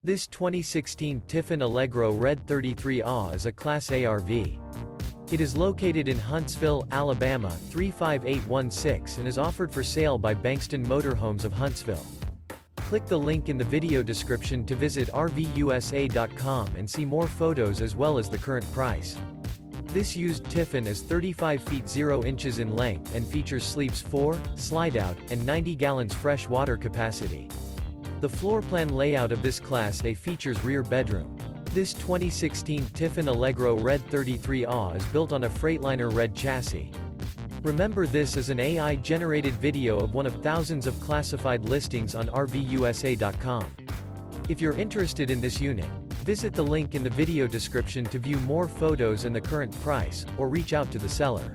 This 2016 Tiffin Allegro Red 33A is a Class A RV. It is located in Huntsville, Alabama 35816 and is offered for sale by Bankston Motorhomes of Huntsville. Click the link in the video description to visit RVUSA.com and see more photos as well as the current price. This used Tiffin is 35 feet 0 inches in length and features sleeps 4, Slideout, and 90 gallons fresh water capacity. The floor plan layout of this Class A features rear bedroom. This 2016 Tiffin Allegro Red 33A is built on a Freightliner RED chassis. Remember, this is an AI-generated video of one of thousands of classified listings on RVUSA.com. If you're interested in this unit, visit the link in the video description to view more photos and the current price, or reach out to the seller.